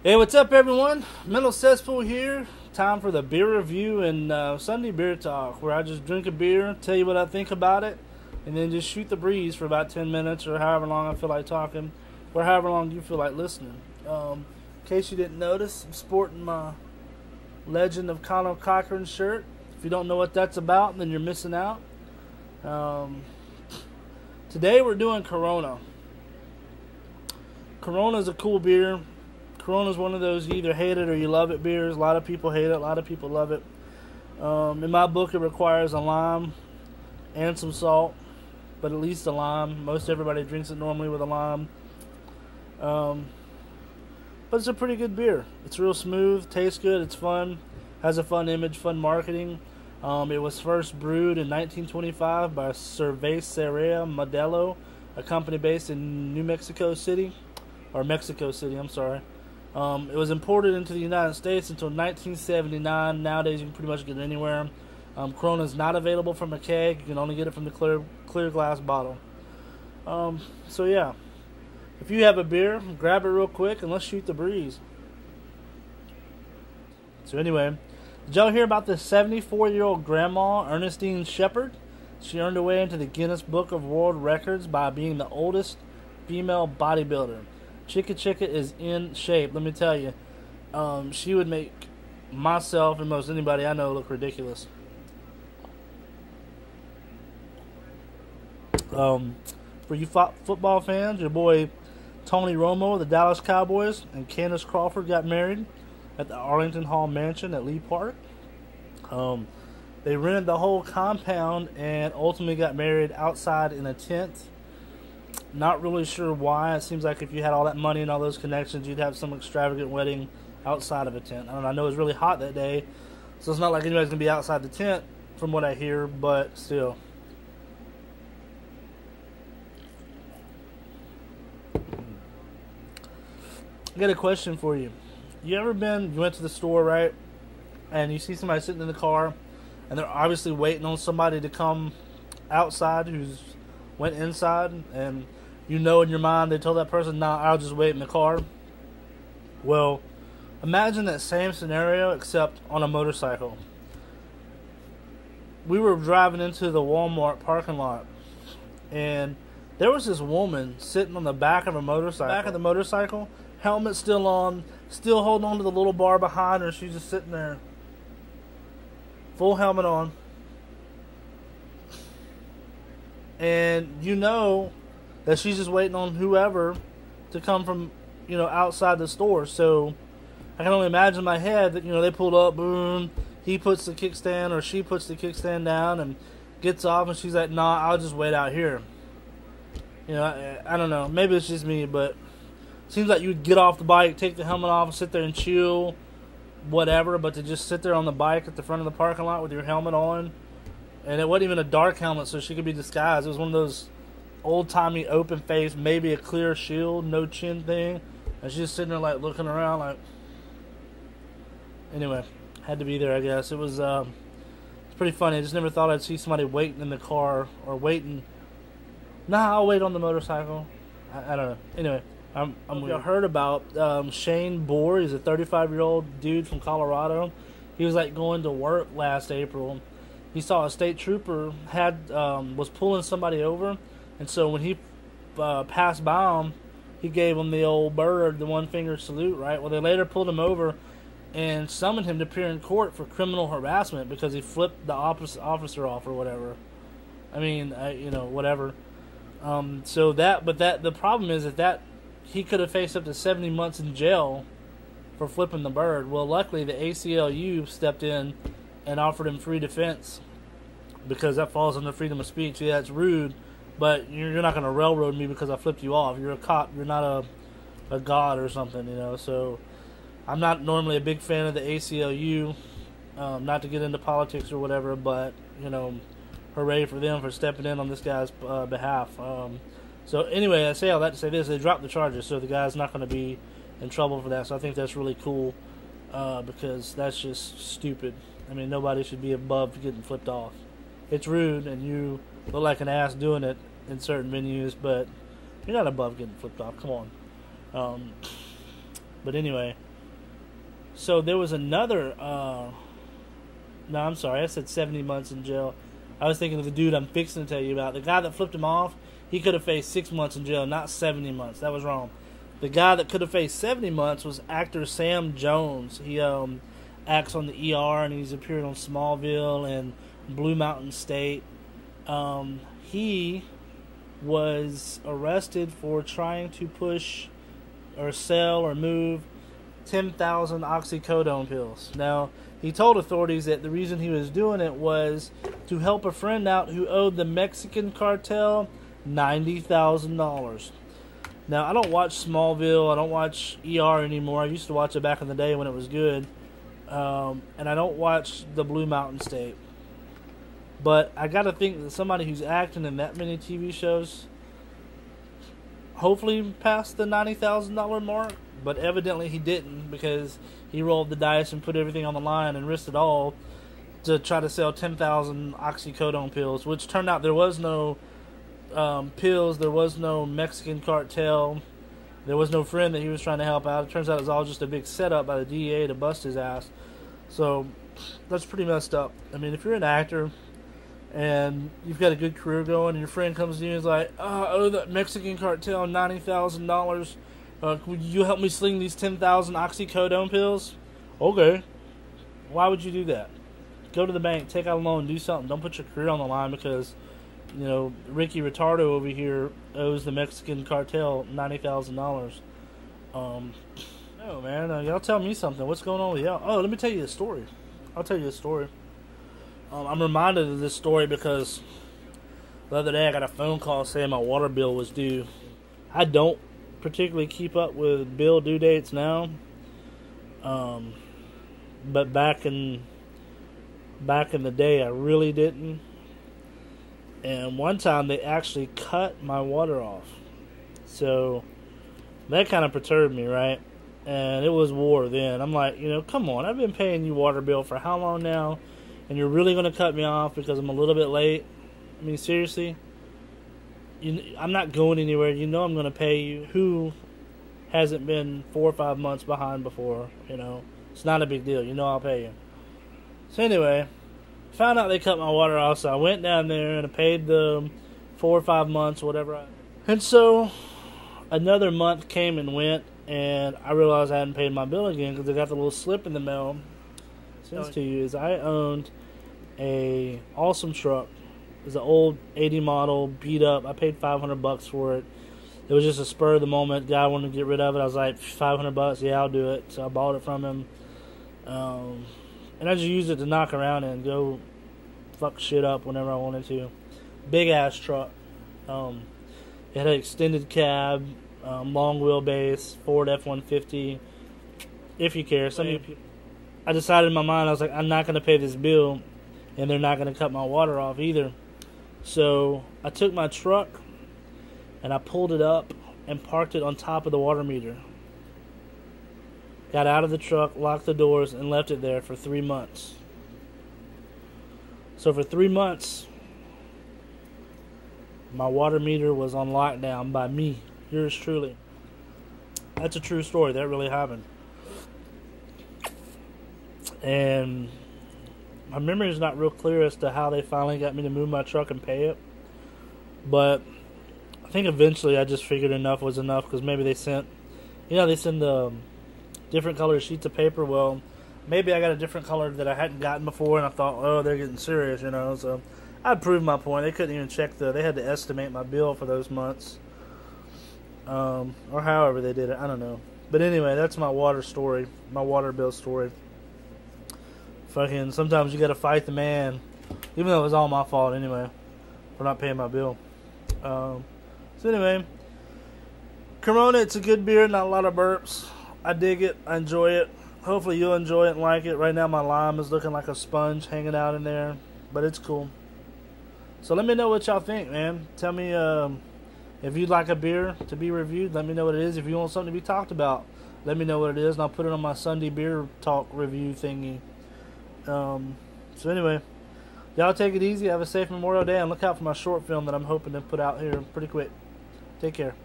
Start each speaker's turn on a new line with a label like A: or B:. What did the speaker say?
A: Hey, what's up, everyone? Mental Cesspool here. Time for the beer review and Sunday beer talk, where I just drink a beer, tell you what I think about it, and then just shoot the breeze for about 10 minutes or however long I feel like talking, or however long you feel like listening. In case you didn't notice, I'm sporting my Legend of Conor Cochran shirt. If you don't know what that's about, then you're missing out. Today we're doing Corona. Corona's a cool beer. Corona's one of those you either hate it or you love it beers. A lot of people hate it, a lot of people love it. In my book, it requires a lime and some salt, but at least a lime. Most everybody drinks it normally with a lime. But it's a pretty good beer. It's real smooth, tastes good, it's fun, has a fun image, fun marketing. It was first brewed in 1925 by Cervecería Modelo, a company based in Mexico City. I'm sorry. It was imported into the United States until 1979. Nowadays, you can pretty much get it anywhere. Corona is not available from a keg. You can only get it from the clear glass bottle. So yeah, if you have a beer, grab it real quick and let's shoot the breeze. So anyway, did y'all hear about the 74-year-old grandma, Ernestine Shepherd? She earned her way into the Guinness Book of World Records by being the oldest female bodybuilder. Chicka is in shape, let me tell you. She would make myself and most anybody I know look ridiculous. For you football fans, your boy Tony Romo of the Dallas Cowboys and Candace Crawford got married at the Arlington Hall Mansion at Lee Park. They rented the whole compound and ultimately got married outside in a tent. Not really sure why. It seems like if you had all that money and all those connections, you'd have some extravagant wedding outside of a tent. I know it was really hot that day, so it's not like anybody's going to be outside the tent from what I hear, but still. I got a question for you. You went to the store, right, and you see somebody sitting in the car, and they're obviously waiting on somebody to come outside who's went inside, and you know in your mind they told that person, nah, I'll just wait in the car. Well, imagine that same scenario except on a motorcycle. We were driving into the Walmart parking lot, and there was this woman sitting on the back of a motorcycle. Helmet still on, still holding on to the little bar behind her. She's just sitting there, full helmet on. And you know that she's just waiting on whoever to come from, outside the store. So I can only imagine in my head that, they pulled up, boom, he puts the kickstand or she puts the kickstand down and gets off, and she's like, nah, I'll just wait out here. I don't know. Maybe it's just me, but it seems like you'd get off the bike, take the helmet off, and sit there and chill, whatever, but to just sit there on the bike at the front of the parking lot with your helmet on. And it wasn't even a dark helmet, so she could be disguised. It was one of those old-timey open face, maybe a clear shield, no chin thing. And she's just sitting there, like, looking around, like... Anyway, had to be there, I guess. It was, it's pretty funny. I just never thought I'd see somebody waiting in the car, or waiting... Nah, I'll wait on the motorcycle. I don't know. Anyway, I'm weird. I heard about Shane Bohr. He's a 35-year-old dude from Colorado. He was, like, going to work last April. He saw a state trooper was pulling somebody over, and so when he passed by him, he gave him the old bird, the one-finger salute, right? Well, they later pulled him over and summoned him to appear in court for criminal harassment because he flipped the officer off or whatever. I mean, whatever. The problem is that he could have faced up to 70 months in jail for flipping the bird. Well, luckily the ACLU stepped in and offered him free defense because that falls under freedom of speech. Yeah, it's rude, but you're not going to railroad me because I flipped you off. You're a cop. You're not a god or something, So I'm not normally a big fan of the ACLU, not to get into politics or whatever, but, hooray for them for stepping in on this guy's behalf. So anyway, I say all that to say this. They dropped the charges, so the guy's not going to be in trouble for that. So I think that's really cool because that's just stupid. I mean, nobody should be above getting flipped off. It's rude, and you look like an ass doing it in certain venues, but you're not above getting flipped off. Come on. But anyway, So there was another. No, I'm sorry. I said 70 months in jail. I was thinking of the dude I'm fixing to tell you about. The guy that flipped him off, he could have faced 6 months in jail, not 70 months. That was wrong. The guy that could have faced 70 months was actor Sam Jones. He acts on the ER, and he's appeared on Smallville and Blue Mountain State. He was arrested for trying to push or sell or move 10,000 oxycodone pills. Now, he told authorities that the reason he was doing it was to help a friend out who owed the Mexican cartel $90,000. Now, I don't watch Smallville. I don't watch ER anymore. I used to watch it back in the day when it was good. And I don't watch the Blue Mountain State. But I got to think that somebody who's acting in that many TV shows hopefully passed the $90,000 mark. But evidently he didn't, because he rolled the dice and put everything on the line and risked it all to try to sell 10,000 oxycodone pills, which turned out there was no pills, there was no Mexican cartel, there was no friend that he was trying to help out. It turns out it was all just a big setup by the DEA to bust his ass. So that's pretty messed up. I mean, if you're an actor and you've got a good career going and your friend comes to you and is like, oh, I owe that Mexican cartel $90,000, would you help me sling these 10,000 oxycodone pills? Okay. Why would you do that? Go to the bank, take out a loan, do something. Don't put your career on the line because, you know, Ricky Retardo over here owes the Mexican cartel $90,000. No, man. Y'all tell me something. What's going on with y'all? Oh, let me tell you a story. I'll tell you a story. I'm reminded of this story because the other day I got a phone call saying my water bill was due. I don't particularly keep up with bill due dates now, but back in the day I really didn't. And one time they actually cut my water off, so that kind of perturbed me, right? And it was war then. I'm like, you know, come on, I've been paying you water bill for how long now, and you're really going to cut me off because I'm a little bit late? I mean, seriously? I'm not going anywhere. You know I'm going to pay you. Who hasn't been 4 or 5 months behind before? You know, it's not a big deal. You know I'll pay you. So anyway, found out they cut my water off, so I went down there and I paid the 4 or 5 months, whatever. And so another month came and went, and I realized I hadn't paid my bill again because I got the little slip in the mail. Since to you is I owned a awesome truck. It was an old 80 model, beat up. I paid $500 for it. It was just a spur of the moment. Guy wanted to get rid of it. I was like, $500? Yeah, I'll do it. So I bought it from him. And I just used it to knock around and go fuck shit up whenever I wanted to. Big ass truck. It had an extended cab, long wheelbase, Ford F-150. If you care. I decided in my mind, I was like, I'm not going to pay this bill, and they're not going to cut my water off either. So I took my truck and I pulled it up and parked it on top of the water meter. Got out of the truck, locked the doors, and left it there for 3 months. So for 3 months, my water meter was on lockdown by me, yours truly. That's a true story. That really happened. And my memory is not real clear as to how they finally got me to move my truck and pay it. But I think eventually I just figured enough was enough, because maybe they sent different colored sheets of paper. Well, maybe I got a different color that I hadn't gotten before, and I thought, oh, they're getting serious, you know. So I proved my point. They couldn't even check they had to estimate my bill for those months. Or however they did it. I don't know. But anyway, that's my water story. My water bill story. Fucking, sometimes you gotta fight the man, even though it was all my fault anyway, for not paying my bill. So anyway, Corona, it's a good beer, not a lot of burps. I dig it, I enjoy it. Hopefully you'll enjoy it and like it. Right now my lime is looking like a sponge hanging out in there, but it's cool. So let me know what y'all think, man. Tell me if you'd like a beer to be reviewed. Let me know what it is. If you want something to be talked about, let me know what it is, and I'll put it on my Sunday beer talk review thingy. So anyway, y'all take it easy. Have a safe Memorial Day, and look out for my short film that I'm hoping to put out here pretty quick. Take care.